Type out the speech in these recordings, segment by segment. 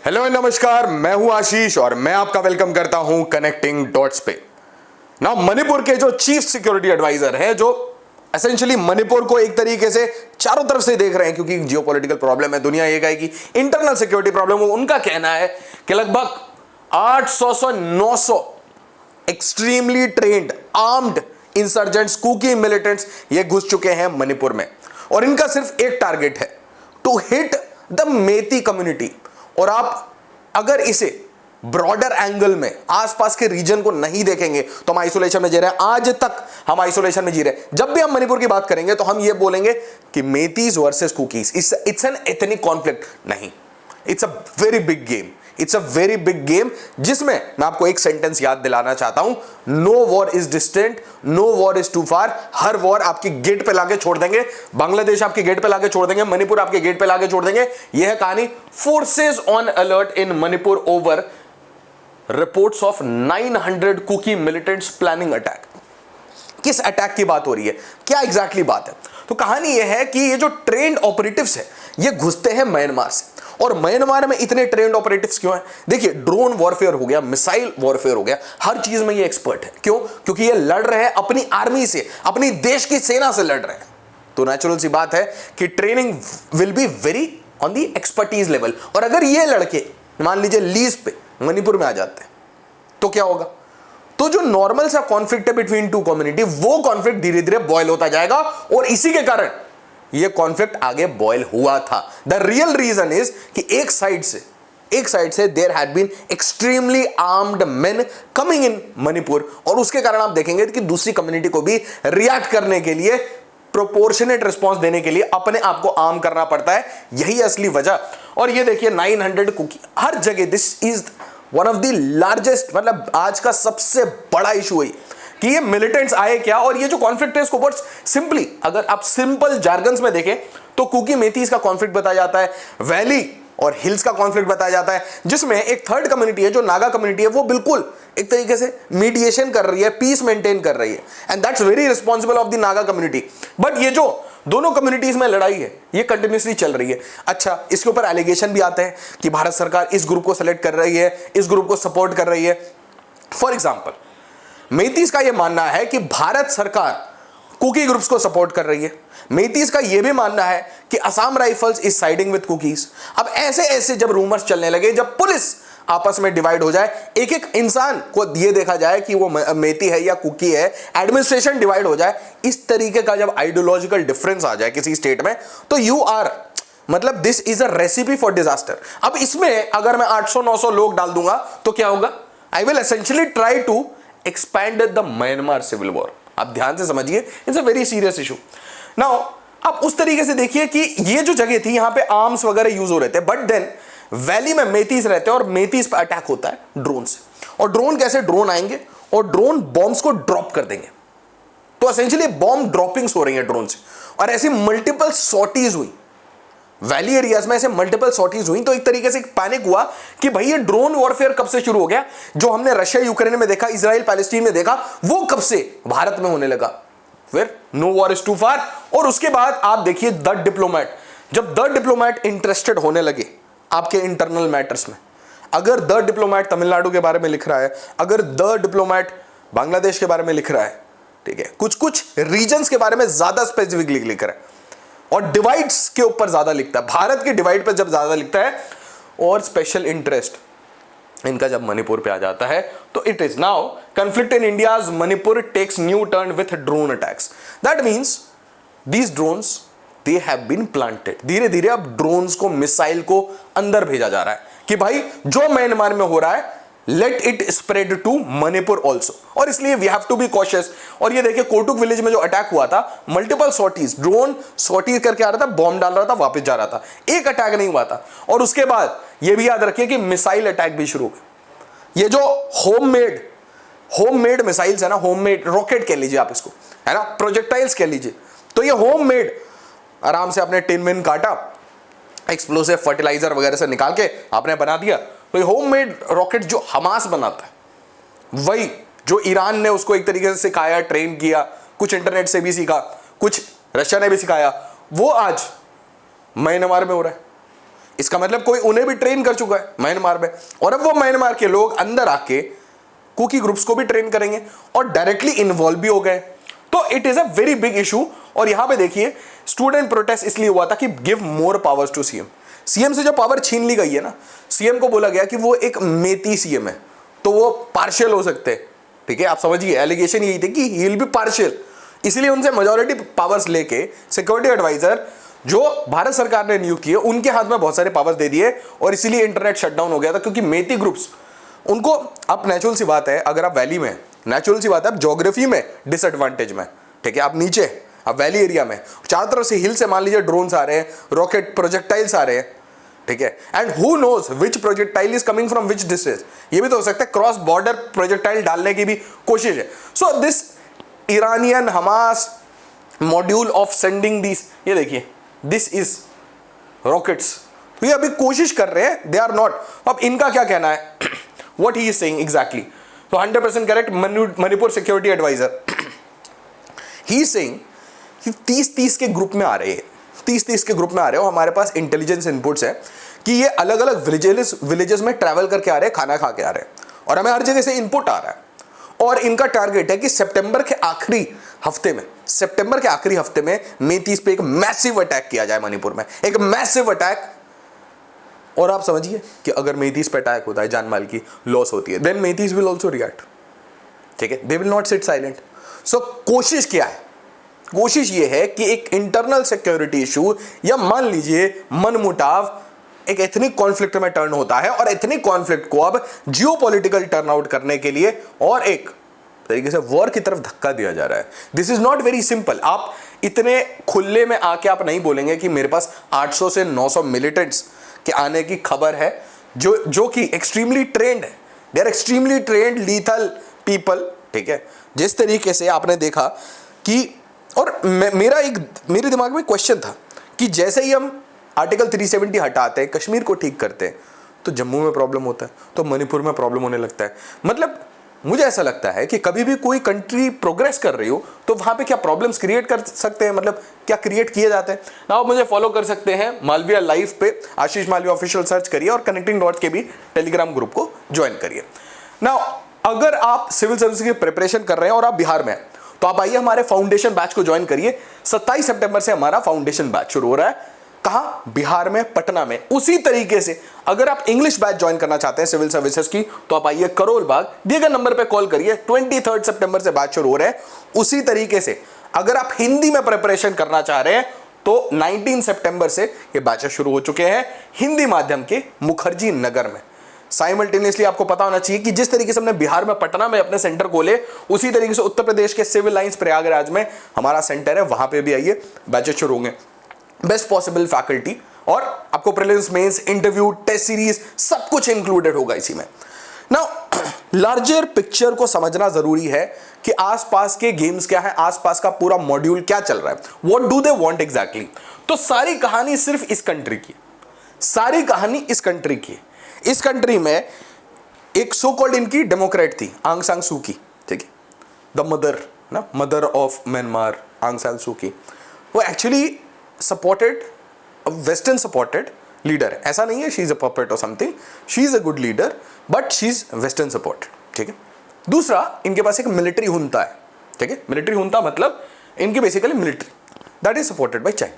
Hello नमस्कार, मैं हूं आशीष और मैं आपका वेलकम करता हूं कनेक्टिंग डॉट्स पे। ना मणिपुर के जो चीफ सिक्योरिटी एडवाइजर है, जो एसेंशियली मणिपुर को एक तरीके से चारों तरफ से देख रहे हैं, क्योंकि जियोपॉलिटिकल प्रॉब्लम है, दुनिया ये कहेगी इंटरनल सिक्योरिटी प्रॉब्लम। उनका कहना है कि लगभग 800 से 900 extremely trained armed insurgents, Kuki militants ये घुस चुके हैं मणिपुर में, और इनका सिर्फ एक टारगेट है, to hit the Meitei community. और आप अगर इसे ब्रॉडर एंगल में आसपास के रीजन को नहीं देखेंगे तो हम आइसोलेशन में जी रहे हैं। आज तक हम आइसोलेशन में जी रहे हैं। जब भी हम मणिपुर की बात करेंगे तो हम ये बोलेंगे कि Meiteis versus Kukis, it's an ethnic conflict नहीं, it's a very big game. It's a very big game, जिसमें मैं आपको एक सेंटेंस याद दिलाना चाहता हूं, no war is distant, no war is too far. हर वॉर आपकी गेट पे लाके छोड़ देंगे, बांग्लादेश आपके गेट पे लाके छोड़ देंगे, मणिपुर आपके गेट पे लाके छोड़ देंगे। यह है कहानी। Forces on alert in Manipur over reports of 900 Kuki militants planning attack. किस अटैक की बात हो रही है, क्या एग्जैक्टली बात है? तो कहानी यह है कि ये जो ट्रेन्ड ऑपरेटिव्स है ये घुसते हैं म्यांमार से। और म्यांमार में इतने ट्रेन्ड ऑपरेटिव्स क्यों हैं? देखिए, ड्रोन वॉरफेयर हो गया, मिसाइल वॉरफेयर हो गया, हर चीज में ये एक्सपर्ट है। क्यों? क्योंकि ये लड़ रहे हैं अपनी आर्मी से, अपनी देश की सेना से लड़ रहे हैं। तो नेचुरल सी बात है कि training will be very on the expertise level. और अगर ये लड़के मान लीजिए लीज पे मणिपुर में आ जाते हैं तो क्या होगा? तो जो नॉर्मल सा कॉन्फ्लिक्ट है बिटवीन टू कम्युनिटी, वो कॉन्फ्लिक्ट धीरे धीरे बॉयल होता जाएगा, और इसी के कारण ये कॉन्फ्लिक्ट आगे बॉयल हुआ था। द रियल रीजन इज कि एक साइड से there had been extremely armed men coming in Manipur, और उसके कारण आप देखेंगे कि दूसरी कम्युनिटी को भी रिएक्ट करने के लिए, प्रोपोर्शनेट रिस्पॉन्स देने के लिए अपने आप को आर्म करना पड़ता है। यही असली वजह। और ये देखिए 900 कुकी हर जगह। This is one of the largest, मतलब आज का सबसे बड़ा इशू है कि ये मिलिटेंट्स आए क्या, और ये जो कॉन्फ्लिक्ट है इसको बहुत सिंपली, अगर आप सिंपल जार्गन्स में देखें तो कुकी मेथीज का कॉन्फ्लिक्ट बताया जाता है, वैली और हिल्स का कॉन्फ्लिक्ट बताया जाता है, जिसमें एक थर्ड कम्युनिटी है जो नागा कम्युनिटी है, वो बिल्कुल एक तरीके से मीडिएशन कर रही है, पीस मेंटेन कर रही है, and that's very responsible of the Naga community. But ये जो दोनों कम्युनिटीज में लड़ाई है ये कंटिन्यूसली चल रही है। अच्छा, इसके ऊपर एलिगेशन भी आते हैं कि भारत सरकार इस ग्रुप को सेलेक्ट कर रही है, इस ग्रुप को सपोर्ट कर रही है। फॉर एग्जाम्पल, मेतीज का यह मानना है कि भारत सरकार कुकी ग्रुप्स को सपोर्ट कर रही है। मेतीज का यह भी मानना है कि Assam rifles is siding with cookies. अब ऐसे ऐसे जब रूमर्स चलने लगे, जब पुलिस आपस में डिवाइड हो जाए, एक एक इंसान को यह देखा जाए कि वो मेती है या कुकी है, एडमिनिस्ट्रेशन डिवाइड हो जाए, इस तरीके का जब आइडियोलॉजिकल डिफरेंस आ जाए किसी स्टेट में, तो यू आर, मतलब this is a recipe for disaster. अब इसमें अगर मैं 800-900 लोग डाल दूंगा तो क्या होगा? I will essentially try to expand the Myanmar civil war. आप ध्यान से समझिए, it's a very serious issue. Now आप उस तरीके से देखिए कि ये जो जगह थी यहां पे आर्म्स वगैरह यूज हो रहे थे, बट देन वैली में मेतीज रहते हैं और मेतीज पर अटैक होता है ड्रोन से। और ड्रोन कैसे? ड्रोन आएंगे और ड्रोन बॉम्ब्स को ड्रॉप कर देंगे। तो एसेंशियली बॉम्ब ड्रॉपिंग्स हो रही है ड्रोन से, और ऐसी मल्टीपल सॉर्टीज हुई वैली एरियाज में, ऐसे मल्टीपल सॉर्टीज हुई। तो एक तरीके से पैनिक हुआ कि भाई ये ड्रोन वॉरफेयर कब से शुरू हो गया? जो हमने रशिया यूक्रेन में देखा, इजराइल पैलेस्टीन में देखा, वो कब से भारत में होने लगा? फिर नो वॉर इज टू फार। और उसके बाद आप देखिए द डिप्लोमेट, जब द डिप्लोमेट इंटरेस्टेड होने लगे आपके इंटरनल मैटर्स में, अगर द डिप्लोमेट तमिलनाडु के बारे में लिख रहा है, अगर द डिप्लोमेट बांग्लादेश के बारे में लिख रहा है, ठीक है, कुछ कुछ रीजन्स के बारे में ज्यादा स्पेसिफिक लिख रहा है, और डिवाइड्स के ऊपर ज्यादा लिखता है, भारत की डिवाइड पर जब ज्यादा लिखता है, और स्पेशल इंटरेस्ट इनका जब मणिपुर पे आ जाता है, तो it is now conflict in India's Manipur takes new turn with drone attacks. That means these drones they have been planted. धीरे धीरे अब ड्रोन्स को, मिसाइल को अंदर भेजा जा रहा है कि भाई जो म्यांमार में हो रहा है, let it spread to Manipur also. और इसलिए we have to be cautious. और ये देखिए कोटुक विलेज में जो अटैक हुआ था, मल्टीपल सॉर्टीज, ड्रोन सॉर्टी करके आ रहा था, बॉम्ब डाल रहा था, वापस जा रहा था, एक अटैक नहीं हुआ था। और उसके बाद ये भी याद रखिए कि मिसाइल अटैक भी शुरू हो गए। ये जो होममेड मिसाइल्स है ना, होममेड रॉकेट कह लीजिए आप इसको, है ना, प्रोजेक्टाइल्स कह लीजिए, तो ये होममेड, आराम से आपने टिन विन काटा, एक्सप्लोसिव फर्टिलाइजर वगैरह से निकाल के आपने बना दिया। तो ये होममेड रॉकेट जो हमास बनाता है, वही जो ईरान ने उसको एक तरीके से सिखाया, ट्रेन किया, कुछ इंटरनेट से भी सीखा, कुछ रशिया ने भी सिखाया, वो आज म्यांमार में हो रहा है। इसका मतलब कोई उन्हें भी ट्रेन कर चुका है म्यांमार में, और अब वो म्यांमार के लोग अंदर आके कुकी ग्रुप्स को भी ट्रेन करेंगे और डायरेक्टली इन्वॉल्व भी हो गए। तो it is a very big issue. और यहां पे देखिए स्टूडेंट प्रोटेस्ट इसलिए हुआ था कि give more powers to CM. CM से जो पावर छीन ली गई है ना, सीएम को बोला गया कि वो एक मेती सीएम है, तो वो पार्शियल हो सकते हैं, ठीक है, आप समझिए एलिगेशन यही थे कि ही विल बी पार्शियल। इसलिए उनसे मेजॉरिटी पावर्स लेके सिक्योरिटी एडवाइजर जो भारत सरकार ने नियुक्त किए उनके हाथ में बहुत सारे पावर्स दे दिए, और इसीलिए इंटरनेट शटडाउन हो गया था। क्योंकि मेती ग्रुप्स उनको, अब नेचुरल सी बात है, अगर आप वैली में, नेचुरल सी बात है, आप ज्योग्राफी में डिसएडवांटेज में, ठीक है, आप नीचे, आप वैली एरिया में, चारों तरफ से हिल से मान लीजिए ड्रोन्स आ रहे हैं, रॉकेट प्रोजेक्टाइल्स आ रहे हैं, ठीक है, and who knows which projectile is coming from which distance, ये भी तो हो सकता है, क्रॉस बॉर्डर प्रोजेक्टाइल डालने की भी कोशिश है। So this Iranian Hamas module of sending this, ये देखिए दिस इज रॉकेट्स, तो ये अभी कोशिश कर रहे हैं, दे आर नॉट। अब इनका क्या कहना है, what he is saying exactly, तो 100% correct, Manipur security adviser he is saying कि 30-30 के ग्रुप में आ रहे हैं, 30-30 के ग्रुप में आ रहे हो, हमारे पास इंटेलिजेंस इनपुट्स है कि ये अलग अलग विलेजेस में ट्रैवल करके आ रहे हैं, खाना खा के आ रहे हैं, और हमें हर जगह से इनपुट आ रहा है। और इनका टारगेट है कि सितंबर के आखिरी हफ्ते में मेतीस पे एक मैसिव अटैक किया जाए मणिपुर में, एक मैसिव अटैक। और आप समझिए कि अगर मेतीस पे अटैक होता है, जान माल की लॉस होती है, then Meiteis will also react, ठीक है, they will not sit silent. So कोशिश क्या है, कोशिश ये है कि एक इंटरनल सिक्योरिटी इशू या मान लीजिए मनमुटाव एक एथनिक कॉन्फ्लिक्ट में टर्न होता है, और एथनिक कॉन्फ्लिक्ट को अब जियोपॉलिटिकल टर्न आउट करने के लिए और एक तरीके से वॉर की तरफ धक्का दिया जा रहा है। This is not very simple. आप इतने खुले में आके आप नहीं बोलेंगे कि मेरे पास 800 से 900 मिलिटेंट्स के आने की खबर है, जो कि एक्सट्रीमली ट्रेंड है, they are extremely trained lethal people, ठीक है। जिस तरीके से आपने देखा कि, और मेरे दिमाग में क्वेश्चन था कि जैसे ही हम आर्टिकल 370 हटाते हैं, कश्मीर को ठीक करते हैं, तो जम्मू में प्रॉब्लम होता है, तो मणिपुर में प्रॉब्लम होने लगता है। मतलब मुझे ऐसा लगता है कि कभी भी कोई कंट्री प्रोग्रेस कर रही हो तो वहां पे क्या प्रॉब्लम्स क्रिएट कर सकते हैं, मतलब क्या क्रिएट किए जाते हैं ना। आप मुझे फॉलो कर सकते हैं मालविया लाइव पे, आशीष मालविया ऑफिशियल सर्च करिए, और कनेक्टिंग डॉट्स के भी टेलीग्राम ग्रुप को ज्वाइन करिए ना। अगर आप सिविल सर्विस की प्रिपरेशन कर रहे हैं और आप बिहार में हैं, तो आप आइए हमारे फाउंडेशन बैच को ज्वाइन करिए। 27 सितंबर से हमारा फाउंडेशन बैच शुरू हो रहा है। कहां? बिहार में, पटना में। उसी तरीके से अगर आप इंग्लिश बैच ज्वाइन करना चाहते हैं सिविल सर्विसेज की, तो आप आइए करोल बाग, दिए गए नंबर पे कॉल करिए। 23 सितंबर से बैच शुरू हो रहे हैं। उसी तरीके से अगर आप हिंदी में प्रिपरेशन करना चाह रहे हैं, तो 19 सितंबर से ये बैचेस शुरू हो चुके हैं हिंदी माध्यम के मुखर्जी नगर में। साइमल्टेनियसली आपको पता होना चाहिए कि जिस तरीके से हमने बिहार में, पटना में अपने सेंटर खोले, उसी तरीके से उत्तर प्रदेश के सिविल लाइंस प्रयागराज में हमारा सेंटर है, वहां पे भी आइए, बैचेस शुरू होंगे। बेस्ट पॉसिबल फैकल्टी, और आपको prelims, mains, interview, test series सब कुछ इंक्लूडेड होगा इसी में। नाउ लार्जर पिक्चर को समझना जरूरी है कि आसपास के गेम्स क्या है, आसपास का पूरा मॉड्यूल क्या चल रहा है, what do they want exactly. तो सारी कहानी सिर्फ इस कंट्री की, सारी कहानी इस कंट्री की। इस कंट्री में एक सो कॉल्ड इनकी डेमोक्रेट थी, आंग सान सू की, ठीक है, द मदर ना, मदर ऑफ म्यांमार, आंग सान सू की। वो actually supported, western supported leader, ऐसा नहीं है शी इज अ पपेट और something, she is a good leader, but she is western support, ठीक है। दूसरा, इनके पास एक मिलिट्री हुंता है, ठीक है। मिलिट्री हुंता मतलब इनकी basically military that is supported by China,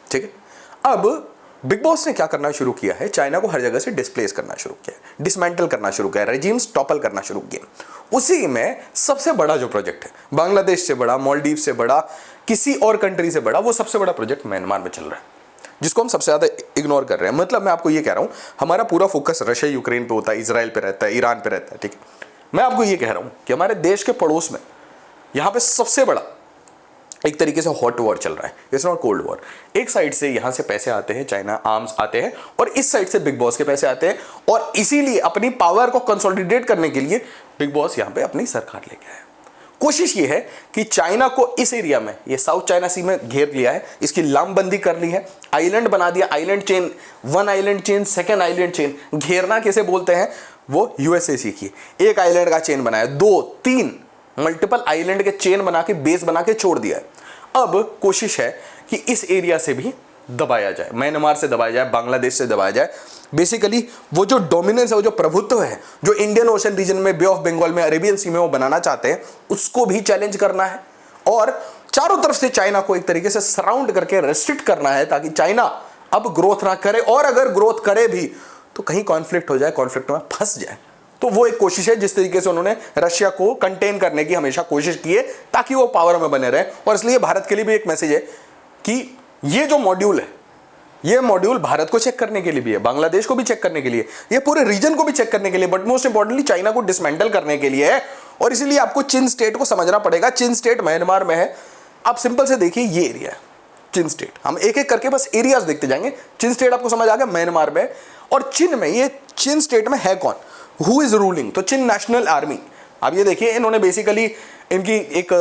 ठीक है। अब बिग बॉस ने क्या करना शुरू किया है, चाइना को हर जगह से डिस्प्लेस करना शुरू किया है, डिसमेंटल करना शुरू किया है, रेजिम्स टॉपल करना शुरू किया। उसी में सबसे बड़ा जो प्रोजेक्ट है, बांग्लादेश से बड़ा, मालदीव से बड़ा, किसी और कंट्री से बड़ा, वो सबसे बड़ा प्रोजेक्ट म्यांमार में चल रहा है, जिसको हम सबसे ज्यादा इग्नोर कर रहे हैं। मतलब मैं आपको ये कह रहा हूं, हमारा पूरा फोकस रशिया यूक्रेन पे होता है, इजराइल पे रहता है, ईरान पे रहता है, ठीक है। मैं आपको ये कह रहा हूं कि हमारे देश के पड़ोस में यहां पे सबसे बड़ा एक तरीके से हॉट वॉर चल रहा है, इट्स नॉट कोल्ड वॉर। एक साइड से यहां से पैसे आते हैं, चाइना आर्म्स आते हैं, और इस साइड से बिग बॉस के पैसे आते हैं, और इसीलिए अपनी पावर को कंसोलिडेट करने के लिए बिग बॉस यहां पे अपनी सरकार लेके आया। कोशिश ये है कि चाइना को इस एरिया में, ये साउथ चाइना सी में घेर लिया है, इसकी लामबंदी कर ली है, आइलैंड बना दिया, island chain, one island chain, second island chain. घेरना कैसे बोलते हैं वो यूएसए सीखी, एक आइलैंड का चेन बनाया, 2, 3 मल्टीपल आइलैंड के चेन बना के, बेस बना के छोड़ दिया है। अब कोशिश है कि इस एरिया से भी दबाया जाए, म्यांमार से दबाया जाए, बांग्लादेश से दबाया जाए। बेसिकली वो जो डोमिनेंस है, वो जो प्रभुत्व है जो इंडियन ओशन रीजन में, बे ऑफ बंगाल में, अरेबियन सी में वो बनाना चाहते हैं, उसको भी चैलेंज करना है और चारों तरफ से चाइना को एक तरीके से सराउंड करके रेस्ट्रिक्ट करना है ताकि चाइना अब ग्रोथ ना करे, और अगर ग्रोथ करे भी तो कहीं कॉन्फ्लिक्ट हो जाए, कॉन्फ्लिक्ट में फंस जाए। तो वो एक कोशिश है जिस तरीके से उन्होंने रशिया को कंटेन करने की हमेशा कोशिश की है ताकि वो पावर में बने रहे। और इसलिए भारत के लिए भी एक मैसेज है कि ये जो मॉड्यूल है, ये मॉड्यूल भारत को चेक करने के लिए भी है, बांग्लादेश को भी चेक करने के लिए, ये पूरे रीजन को भी चेक करने के लिए, बट मोस्ट इंपॉर्टेंटली चाइना को डिसमेंटल करने के लिए है। और इसीलिए आपको चिन स्टेट को समझना पड़ेगा। चिन स्टेट म्यांमार में है। आप सिंपल से देखिए, ये एरिया है चिन स्टेट। हम एक एक करके बस एरियाज देखते जाएंगे। चिन स्टेट आपको समझ आ गया, म्यांमार में। और चिन में, ये चिन स्टेट में है कौन, हु इज रूलिंग? तो चिन नेशनल आर्मी। अब ये देखिए, इन्होंने बेसिकली इनकी एक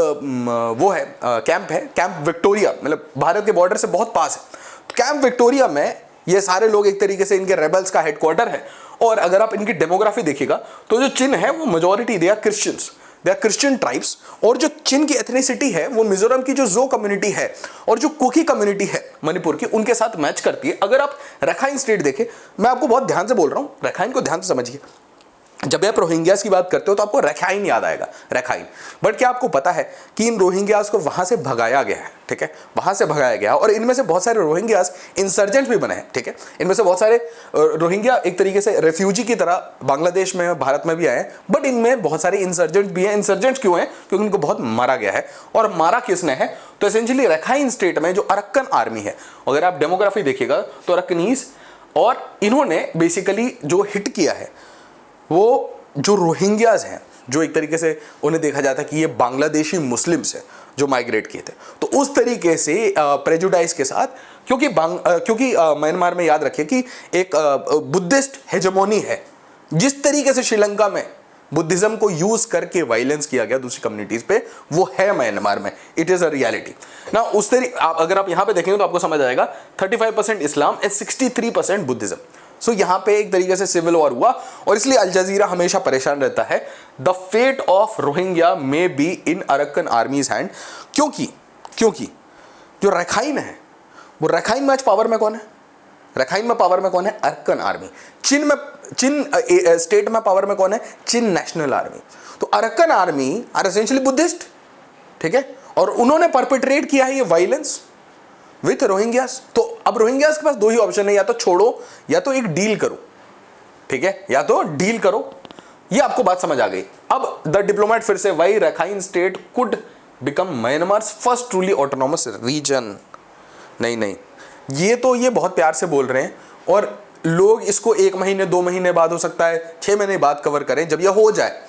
वो है कैंप है, कैंप विक्टोरिया, मतलब भारत के बॉर्डर से बहुत पास है। तो कैंप विक्टोरिया में ये सारे लोग एक तरीके से इनके रेबल्स का हेडक्वार्टर है। और अगर आप इनकी डेमोग्राफी देखिएगा तो जो चिन है वो majority they are Christians, they are Christian tribes. और जो चिन की एथनिसिटी है वो मिजोरम की जो कम्युनिटी है और जो कुकी कम्युनिटी है मणिपुर की, उनके साथ मैच करती है। अगर आप रखाइन स्टेट देखें, मैं आपको बहुत ध्यान से बोल रहा हूँ, रखाइन को ध्यान से समझिए। जब आप रोहिंग्यास की बात करते हो तो आपको रखाइन याद आएगा, रखाइन। बट क्या आपको पता है कि इन रोहिंग्यास को वहां से भगाया गया है, ठीक है, वहां से भगाया गया। और इनमें से बहुत सारे रोहिंग्यास इंसर्जेंट भी बने हैं, ठीक है। इनमें से बहुत सारे रोहिंग्या एक तरीके से रेफ्यूजी की तरह बांग्लादेश में, भारत में भी आए हैं, बट इनमें बहुत सारे इंसर्जेंट भी हैं। इंसर्जेंट क्यों हैं? क्योंकि उनको बहुत मारा गया है। और मारा किसने है? तो एसेंशियली रखाइन स्टेट में जो अरक्कन आर्मी है, अगर आप डेमोग्राफी देखिएगा तो अरक्कनीज, और इन्होंने बेसिकली जो हिट किया है वो जो रोहिंग्याज हैं, जो एक तरीके से उन्हें देखा जाता है कि ये बांग्लादेशी मुस्लिम्स हैं जो माइग्रेट किए थे। तो उस तरीके से प्रेजुडाइज के साथ, क्योंकि म्यांमार में याद रखिए कि एक बुद्धिस्ट हेजेमोनी है। जिस तरीके से श्रीलंका में बुद्धिज्म को यूज करके वायलेंस किया गया दूसरी कम्युनिटीज पे, वो है म्यांमार में। इट इज अ रियलिटी ना। उस तरीके अगर आप यहां पे देखेंगे तो आपको समझ आएगा 35% इस्लाम एंड 63% बुद्धिज्म। सो यहां पे एक तरीके से सिविल वॉर हुआ। और इसलिए अल जजीरा हमेशा परेशान रहता है, the fate of Rohingya may be in Arakan army's hand. क्योंकि जो रखाइन है, वो रखाइन में आज पावर में कौन है? रखाइन में पावर में कौन है? अरक्कन आर्मी। चिन स्टेट में पावर में कौन है? चिन नेशनल आर्मी। तो अरक्कन आर्मी आर एसेंशियली बुद्धिस्ट, ठीक है, और उन्होंने परपेट्रेट किया है ये वायलेंस विथ रोहिंग्यास। तो अब रोहिंग्यास के पास दो ही ऑप्शन है, या तो छोड़ो या तो एक डील करो, ठीक है, या तो डील करो। ये आपको बात समझ आ गई। अब द डिप्लोमेट फिर से, why Rakhine state could become Myanmar's first truly autonomous region. नहीं, ये बहुत प्यार से बोल रहे हैं और लोग इसको 1 महीने 2 महीने बाद, हो सकता है 6 महीने बाद कवर करें। जब यह हो जाए,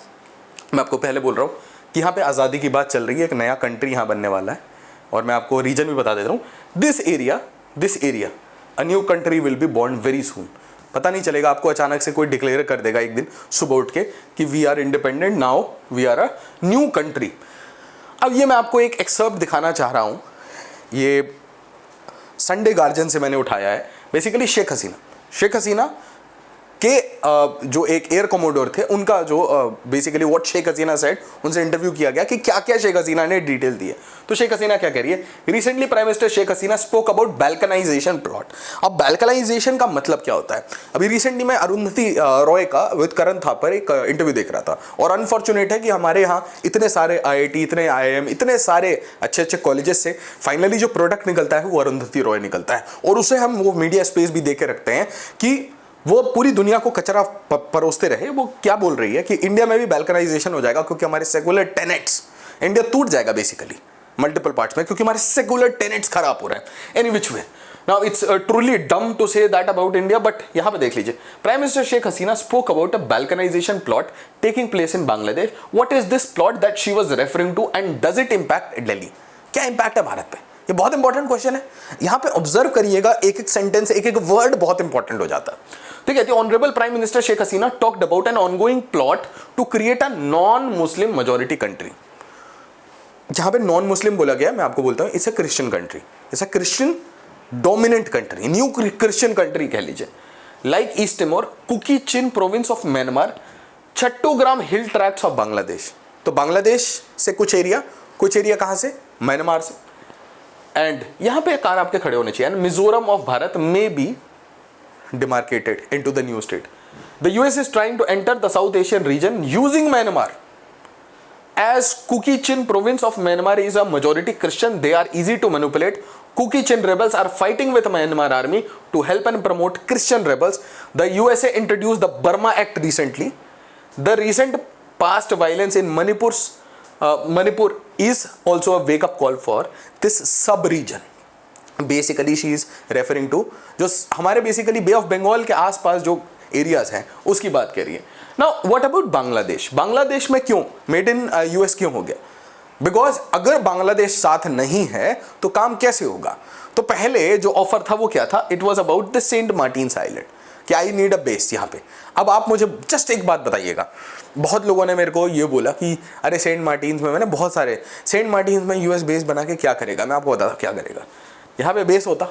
मैं आपको पहले बोल रहा हूं कि यहाँ पे आज़ादी की बात चल रही है, एक नया कंट्री यहाँ बनने वाला है। और मैं आपको रीजन भी बता देता हूँ, this area a new country will be born very soon. पता नहीं चलेगा आपको, अचानक से कोई डिक्लेयर कर देगा एक दिन सुबह उठ के कि we are independent now, we are a new country. अब ये मैं आपको एक एक्सर्प्ट दिखाना चाह रहा हूँ, ये संडे गार्जियन से मैंने उठाया है। बेसिकली शेख हसीना के जो एक एयर कमोडोर थे, उनका जो basically what Sheikh Hasina said, उनसे इंटरव्यू किया गया कि क्या क्या शेख हसीना ने डिटेल दी है। तो शेख हसीना क्या कह रही है? Recently prime minister Sheikh Hasina spoke about balkanization plot. अब बैल्कनाइजेशन का मतलब क्या होता है? अभी रिसेंटली मैं अरुंधति रॉय का विद करण थापर एक इंटरव्यू देख रहा था, और अनफॉर्चुनेट है कि हमारे यहाँ इतने सारे IIT, इतने IIM, इतने सारे अच्छे कॉलेजेस से फाइनली जो प्रोडक्ट निकलता है वो अरुंधति रॉय निकलता है। और उसे हम वो मीडिया स्पेस भी दे के रखते हैं कि वो पूरी दुनिया को कचरा परोसते रहे। वो क्या बोल रही है कि इंडिया में भी बैल्कनाइजेशन हो जाएगा क्योंकि हमारे सेकुलर टेनेट्स, इंडिया टूट जाएगा बेसिकली मल्टीपल पार्ट्स में, क्योंकि हमारे सेकुलर टेनेट्स खराब हो रहे हैं। Any which way, now it's truly dumb to say that about India, but यहां पे देख लीजिए, prime minister Sheikh Hasina spoke about a balkanization plot taking place in Bangladesh. What is this plot that she was referring to and does it impact Delhi? क्या impact है भारत पे? ये बहुत important question है। यहां पे ऑब्जर्व करिएगा, एक एक सेंटेंस, एक एक वर्ड बहुत इंपॉर्टेंट हो जाता है। ठीक है, the honourable prime minister Sheikh Hasina talked about an ongoing plot to create a non Muslim majority country. जहां पे नॉन मुस्लिम बोला गया, मैं आपको बोलता हूं it's a Christian country, it's a Christian dominant country, new Christian country कह लीजिए, like East Timor, Kuki Chin province of Myanmar, Chattogram hill tracts of Bangladesh. तो बांग्लादेश से कुछ एरिया कहां से? म्यांमार से। एंड यहां पे कान आपके खड़े होने चाहिए, Mizoram of Bharat may be demarcated into the new state. The US is trying to enter the South Asian region using Myanmar. As Kuki Chin province of Myanmar is a majority Christian, they are easy to manipulate. Kuki Chin rebels are fighting with Myanmar army to help and promote Christian rebels. The USA introduced the Burma Act recently. The recent past violence in Manipur is also a wake-up call for this sub-region. Basically she is referring to जो हमारे basically bay of Bengal के आसपास जो areas हैं उसकी बात कर रही है ना. What about Bangladesh? बांग्लादेश में क्यों मेड इन यूएस क्यों हो गया? बिकॉज अगर बांग्लादेश साथ नहीं है तो काम कैसे होगा? तो पहले जो ऑफर था वो क्या था? It was about the Saint Martin's Island कि आई नीड अ बेस यहाँ पे. अब आप मुझे जस्ट एक बात बताइएगा, बहुत लोगों ने मेरे को ये बोला कि अरे सेंट मार्टिन्स में, मैंने बहुत सारे सेंट मार्टिन्स में यूएस बेस बना के क्या करेगा? मैं आपको बताता क्या करेगा. यहाँ पे बेस होता,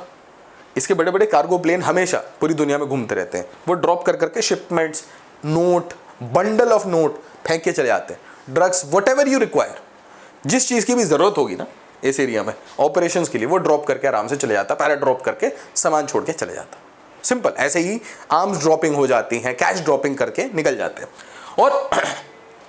इसके बड़े बड़े कार्गो प्लेन हमेशा पूरी दुनिया में घूमते रहते हैं, वो ड्रॉप कर करके shipments, note, bundle of note फेंक के चले जाते हैं. Drugs, what ever you require, जिस चीज़ की भी ज़रूरत होगी ना इस एरिया में ऑपरेशंस के लिए, वो ड्रॉप करके आराम से चले जाता, पैरा ड्रॉप करके सामान छोड़ के चले जाता. सिंपल. ऐसे ही आर्म्स ड्रॉपिंग हो जाती हैं, कैश ड्रॉपिंग करके निकल जाते हैं. और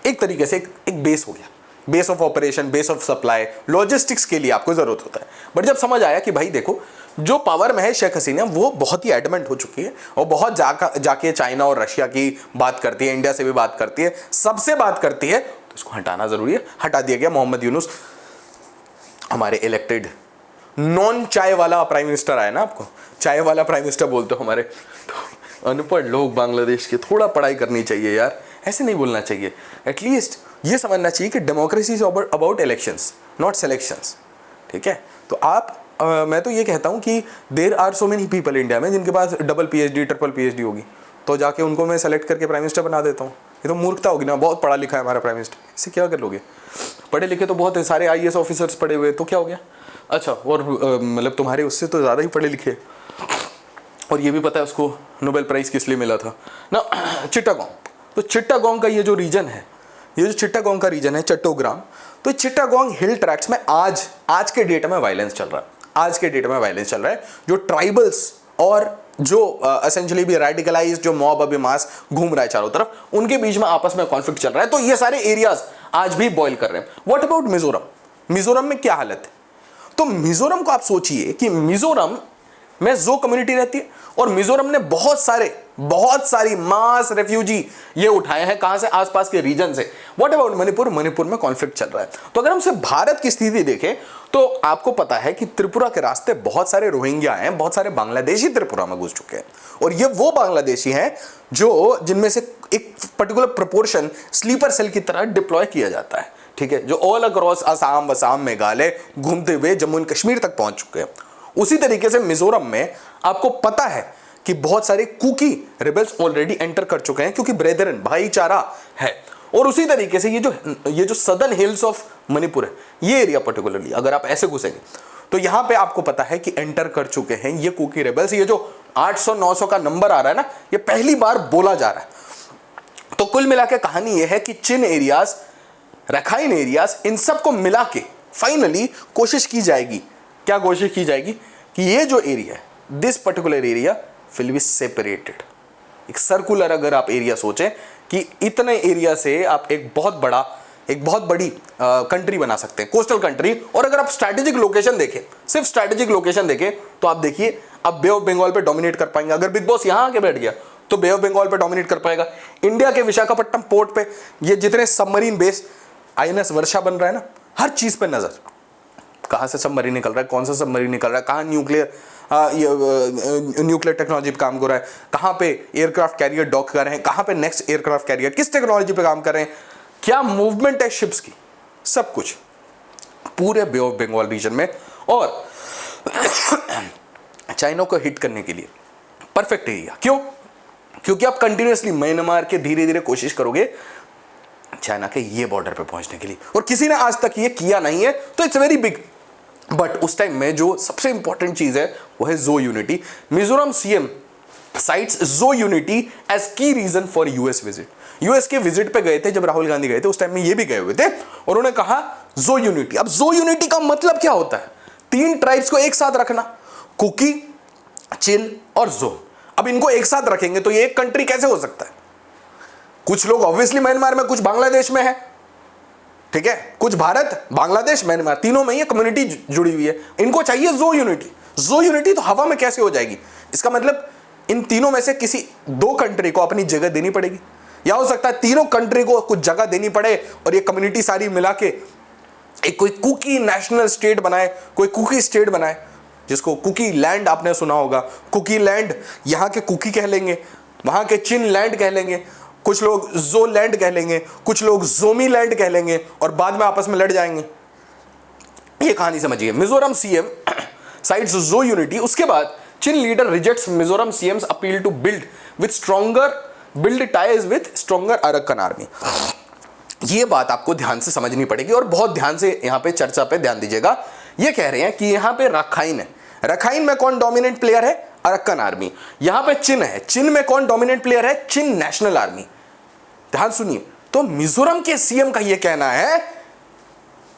एक तरीके से एक बेस हो गया, base of operation, base of supply, logistics के लिए आपको जरूरत होता है. बट जब समझ आया कि भाई देखो जो पावर में है शेख हसीना, वो बहुत ही एडमेंट हो चुकी है और बहुत जाके चाइना और रशिया की बात करती है, इंडिया से भी बात करती है, सबसे बात करती है, तो इसको हटाना जरूरी है. हटा दिया गया. मोहम्मद यूनुस हमारे इलेक्टेड नॉन चाय वाला प्राइम मिनिस्टर आया ना, आपको चाय वाला प्राइम मिनिस्टर बोलते हो हमारे, तो अनपढ़ लोग बांग्लादेश के, थोड़ा पढ़ाई करनी चाहिए यार, ऐसे नहीं बोलना चाहिए. एटलीस्ट ये समझना चाहिए कि democracy is about elections not selections. ठीक है. तो आप मैं तो ये कहता हूँ कि there are so many people India में जिनके पास डबल पीएचडी, ट्रिपल पीएचडी होगी, तो जाके उनको मैं सेलेक्ट करके प्राइम मिनिस्टर बना देता हूँ. ये तो मूर्खता होगी ना. बहुत पढ़ा लिखा है हमारा प्राइम मिनिस्टर, इससे क्या कर लोगे? पढ़े लिखे तो बहुत सारे आईएएस ऑफिसर्स पढ़े हुए, तो क्या हो गया? अच्छा, और मतलब तुम्हारे उससे तो ज़्यादा ही पढ़े लिखे, और ये भी पता है उसको नोबेल प्राइज़ किस लिए मिला था ना. चिट्टागोंग. तो चिट्टागोंग का ये जो रीजन है, ये जो चिट्टागोंग का रीजन है, चट्टोग्राम, तो चिट्टागोंग हिल ट्रैक्ट्स में आज के डेट में वायलेंस चल रहा है. आज के डेट में वायलेंस चल रहा है. जो ट्राइबल्स और जो एसेंशियली भी रेडिकलाइज्ड जो मॉब अभी मास घूम रहा है चारों तरफ, उनके बीच में आपस में कॉन्फ्लिक्ट चल रहा है. तो ये सारे एरियाज आज भी बॉयल कर रहे हैं. What about Mizoram? मिजोरम में क्या हालत है? तो मिजोरम को आप सोचिए कि मिजोरम में जो कम्युनिटी रहती है, और मिजोरम ने बहुत सारी मास रेफ्यूजी ये उठाए हैं. कहां से? आसपास के रीजन से. What about Manipur? मणिपुर में कॉन्फ्लिक्ट चल रहा है. तो अगर हम सिर्फ भारत की स्थिति देखें तो आपको पता है कि त्रिपुरा के रास्ते बहुत सारे रोहिंग्या हैं, बहुत सारे बांग्लादेशी त्रिपुरा में घुस चुके हैं, और ये वो बांग्लादेशी हैं जो जिनमें से एक पर्टिकुलर प्रोपोर्शन स्लीपर सेल की तरह डिप्लॉय किया जाता है. ठीक है. जो ऑल अक्रॉस असम, मेघालय घूमते हुए जम्मू एंड कश्मीर तक पहुंच चुके हैं. उसी तरीके से मिजोरम में आपको पता है कि बहुत सारे कुकी रिबल्स ऑलरेडी एंटर कर चुके हैं, क्योंकि ब्रेदरन, भाईचारा है. और उसी तरीके से ये जो सदर्न हिल्स ऑफ मणिपुर है, ये एरिया पर्टिकुलरली अगर आप ऐसे घुसेंगे तो यहां पे आपको पता है कि एंटर कर चुके हैं ये कुकी रिबल्स. ये जो 800-900 का नंबर आ रहा है ना, ये पहली बार बोला जा रहा है. तो कुल मिला के कहानी ये है कि चिन एरियाज, रखाइन एरियाज, इन सबको मिला के फाइनली कोशिश की जाएगी. क्या कोशिश की जाएगी? कि ये जो एरिया है, this particular area will be separated. एक सर्कुलर अगर आप एरिया सोचें कि इतने एरिया से आप एक बहुत बड़ी कंट्री बना सकते हैं, कोस्टल कंट्री. और अगर आप स्ट्रैटेजिक लोकेशन देखें, सिर्फ स्ट्रैटेजिक लोकेशन देखें, तो आप देखिए अब बे ऑफ बंगाल पे डोमिनेट कर पाएंगे. अगर बिग बॉस यहां आके बैठ गया तो बे ऑफ बंगाल पे डोमिनेट कर पाएगा. इंडिया के विशाखापट्टनम पोर्ट पे ये जितने सबमरीन बेस, आईएनएस वर्षा बन रहा है ना, हर चीज पे नजर. कहां से सबमरीन निकल रहा है, कौन सा सबमरीन निकल रहा है, कहां न्यूक्लियर टेक्नोलॉजी पे काम कर रहा है, कहां पे एयरक्राफ्ट कैरियर डॉक कर रहे हैं, कहां पे नेक्स्ट एयरक्राफ्ट कैरियर किस टेक्नोलॉजी पे काम कर रहे हैं, क्या मूवमेंट है शिप्स की, सब कुछ पूरे बे ऑफ बंगाल रीजन में. और चाइना को हिट करने के लिए परफेक्ट एरिया. क्यों? क्योंकि आप कंटिन्यूअसली म्यांमार के धीरे धीरे कोशिश करोगे चाइना के ये बॉर्डर पे पहुंचने के लिए, और किसी ने आज तक ये किया नहीं है, तो इट्स वेरी बिग. बट उस टाइम में जो सबसे इंपॉर्टेंट चीज है वो है जो यूनिटी. मिजोरम सीएम साइट्स जो यूनिटी एज की reason for US visit. US के विजिट पे गए थे जब राहुल गांधी गए थे, उस टाइम में ये भी गए हुए थे, और उन्होंने कहा जो यूनिटी. अब जो यूनिटी का मतलब क्या होता है? 3 ट्राइब्स को एक साथ रखना, कुकी, चिन और जो। अब इनको एक साथ रखेंगे तो ये एक कंट्री कैसे हो सकता है? कुछ लोग ऑब्वियसली म्यांमार में, कुछ बांग्लादेश में है, ठीक है, कुछ भारत, बांग्लादेश, म्यांमार, तीनों में ये कम्युनिटी जुड़ी हुई है। इनको चाहिए जो यूनिटी। जो यूनिटी तो हवा में कैसे हो जाएगी? इसका मतलब इन तीनों में से किसी 2 कंट्री को अपनी जगह देनी पड़ेगी, या हो सकता है तीनों कंट्री को कुछ जगह देनी पड़े और ये कम्युनिटी सारी मिला के एक कोई कुकी नेशनल स्टेट बनाए, कोई कुकी स्टेट बनाए, जिसको कुकी लैंड आपने सुना होगा। कुकी लैंड, यहां के कुकी कह लेंगे, वहां के चिन लैंड कह लेंगे, कुछ लोग जो लैंड कह लेंगे, कुछ लोग जोमी लैंड कह लेंगे और बाद में आपस में लड़ जाएंगे। ये कहानी समझिए। मिजोरम सीएम साइड्स जो यूनिटी। उसके बाद Chin leader rejects Mizoram CM's appeal to build ties with stronger Arakan army. ये बात आपको ध्यान से समझनी पड़ेगी और बहुत ध्यान से यहां पे चर्चा पे ध्यान दीजिएगा। ये कह रहे हैं कि यहां पे रखाइन है, रखाइन में कौन डोमिनेंट प्लेयर है? अरक्कन आर्मी। यहां पे चिन है, चिन में कौन डोमिनेंट प्लेयर है? चिन नेशनल आर्मी। ध्यान सुनिए, तो मिजोरम के सीएम का यह कहना है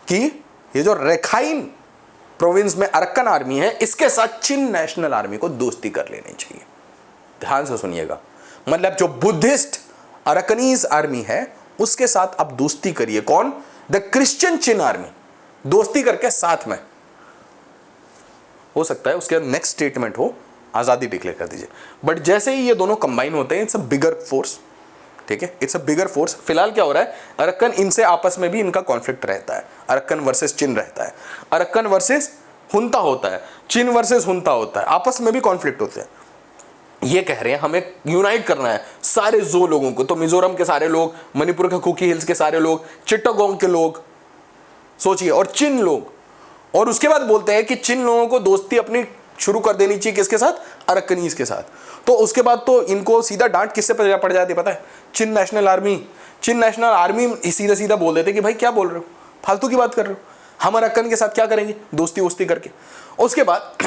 कि ये जो रखाइन प्रोविंस में अरक्कन आर्मी है, इसके साथ चिन नेशनल आर्मी को दोस्ती कर लेनी चाहिए। ध्यान से सुनिएगा, मतलब जो बुद्धिस्ट अरकनीज आर्मी है उसके साथ आप दोस्ती करिए। कौन? The Christian chin army. दोस्ती करके साथ में, हो सकता है उसके नेक्स्ट स्टेटमेंट हो आजादी डिक्लेयर कर दीजिए। बट जैसे ही ये दोनों कंबाइन होते हैं, इट्स अ बिगर फोर्स, ठीक है, इट्स अ बिगर फोर्स। फिलहाल क्या हो रहा है, अरक्कन, इनसे आपस में भी इनका कॉन्फ्लिक्ट रहता है। अरक्कन वर्सेस चिन रहता है, अरक्कन वर्सेस हुंता होता है, चिन वर्सेस हुंता होता है, आपस में भी कॉन्फ्लिक्ट होते हैं। ये कह रहे हैं हमें यूनाइट करना है सारे जो लोगों को। तो मिजोरम के सारे लोग, मणिपुर के कुकी हिल्स के सारे लोग, चिट्टागोंग के लोग, सोचिए, और चिन लोग। और उसके बाद बोलते हैं कि चिन लोगों को दोस्ती अपनी शुरू कर देनी चाहिए किसके साथ? अरक्कनीज के साथ। तो उसके बाद तो इनको सीधा डांट किससे पड़ जाती है पता है? चिन नेशनल आर्मी। चिन नेशनल आर्मी सीधा सीधा बोल देते कि भाई क्या बोल रहे हो, फालतू की बात कर रहे हो, हम अरक्कन के साथ क्या करेंगे दोस्ती वोस्ती करके। उसके बाद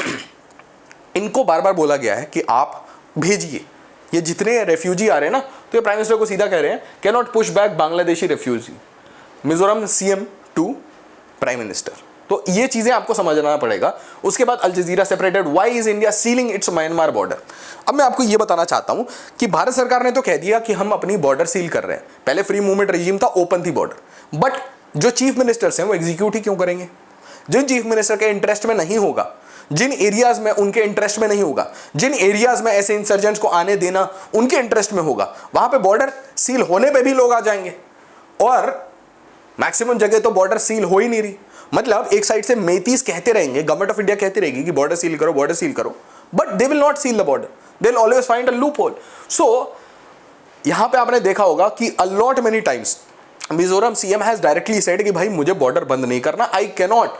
इनको बार बार बोला गया है कि आप भेजिए ये जितने रेफ्यूजी आ रहे हैं ना, तो ये प्राइम मिनिस्टर को सीधा कह रहे हैं, can not push back Bangladeshi refugee. Mizoram CM to prime minister. तो ये चीजें आपको समझना पड़ेगा। उसके बाद Al Jazeera separated, why is India sealing its Myanmar border. अब मैं आपको ये बताना चाहता हूं कि भारत सरकार ने तो कह दिया कि हम अपनी बॉर्डर सील कर रहे हैं। पहले फ्री मूवमेंट रेजिम था, ओपन थी बॉर्डर, बट जो चीफ मिनिस्टर्स हैं वो एग्जीक्यूट ही क्यों करेंगे? जिन चीफ मिनिस्टर के इंटरेस्ट में नहीं होगा, जिन एरियाज में उनके इंटरेस्ट में नहीं होगा, जिन एरियाज में ऐसे इंसर्जेंट्स को आने देना उनके इंटरेस्ट में होगा, वहां पे बॉर्डर सील होने पे भी लोग आ जाएंगे। और मैक्सिमम जगह तो बॉर्डर सील हो ही नहीं रही। मतलब एक साइड से मेतीस कहते रहेंगे, गवर्नमेंट ऑफ इंडिया कहती रहेगी कि बॉर्डर सील करो, बॉर्डर सील करो, but they will not seal the border, they will always find a loophole. So यहां पे आपने देखा होगा कि a lot many times Mizoram CM has directly said कि भाई मुझे बॉर्डर बंद नहीं करना, I can not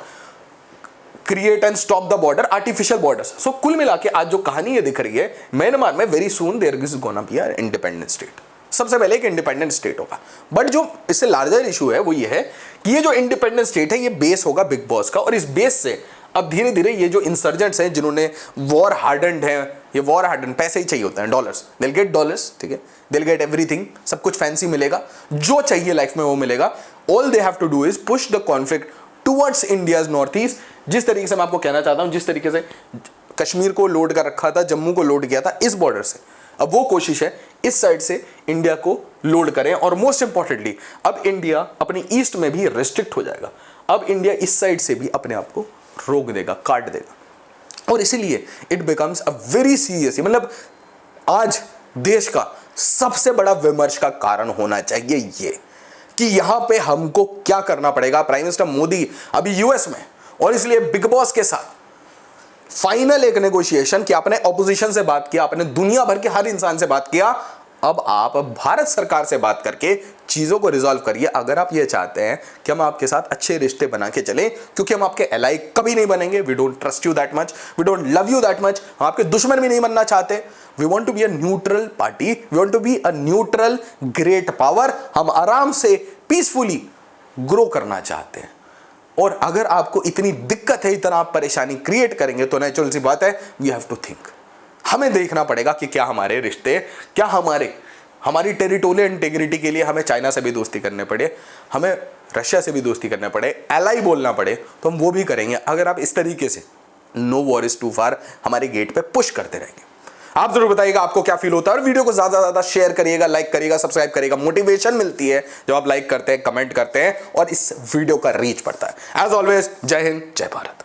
create and stop the border, artificial borders. So कुल मिला के आज जो कहानी ये दिख रही है, म्यांमार में very soon there is gonna be a independent state. सबसे पहले एक इंडिपेंडेंट स्टेट होगा। बट जो इससे लार्जर इशू है वो ये है कि ये जो इंडिपेंडेंट स्टेट है ये बेस होगा बिग बॉस का, और इस बेस से अब धीरे धीरे ये जो इंसर्जेंट्स हैं जिन्होंने वॉर हार्डन्ड है, ये वॉर हार्डन पैसे ही चाहिए होते हैं, डॉलर्स, दिल गेट डॉलर्स, ठीक है, दिल गेट एवरीथिंग, सब कुछ फैंसी मिलेगा, जो चाहिए लाइफ में वो मिलेगा। All they have to do is push the conflict towards India's north east. जिस तरीके से मैं आपको कहना चाहता हूं, जिस तरीके से कश्मीर को लोड कर रखा था, जम्मू को लोड किया था इस बॉर्डर से, अब वो कोशिश है इस साइड से इंडिया को लोड करें। और मोस्ट इंपॉर्टेंटली अब इंडिया अपनी ईस्ट में भी रिस्ट्रिक्ट हो जाएगा। अब इंडिया इस साइड से भी अपने आप को रोक देगा, काट देगा। और इसीलिए it becomes a very serious, मतलब आज देश का सबसे बड़ा विमर्श का कारण होना चाहिए ये कि यहां पे हमको क्या करना पड़ेगा। प्राइम मिनिस्टर मोदी अभी यूएस में, और इसलिए बिग बॉस के साथ फाइनल एक नेगोशिएशन कि आपने ऑपोजिशन से बात किया, आपने दुनिया भर के हर इंसान से बात किया, अब आप भारत सरकार से बात करके चीजों को रिजॉल्व करिए। अगर आप ये चाहते हैं कि हम आपके साथ अच्छे रिश्ते बना के चलें, क्योंकि हम आपके एलाई कभी नहीं बनेंगे, we don't trust you that much, we don't love you that much, हम आपके दुश्मन भी नहीं बनना चाहते। We want to be a neutral party, we want to be a neutral great power. हम आराम से पीसफुली ग्रो करना चाहते हैं। और अगर आपको इतनी दिक्कत है, इतना आप परेशानी क्रिएट करेंगे, तो नेचुरल सी बात है वी हैव टू थिंक, हमें देखना पड़ेगा कि क्या हमारे रिश्ते, क्या हमारे हमारी टेरिटोरियल इंटीग्रिटी के लिए हमें चाइना से भी दोस्ती करने पड़े, हमें रशिया से भी दोस्ती करने पड़े, एलाई बोलना पड़े, तो हम वो भी करेंगे अगर आप इस तरीके से नो वॉर इज टू फार हमारे गेट पे पुश करते रहेंगे। आप जरूर बताइएगा आपको क्या फील होता है, और वीडियो को ज्यादा से ज्यादा शेयर करिएगा, लाइक करिएगा, सब्सक्राइब करिएगा। मोटिवेशन मिलती है जब आप लाइक करते हैं, कमेंट करते हैं और इस वीडियो का रीच बढ़ता है। एज ऑलवेज, जय हिंद, जय भारत।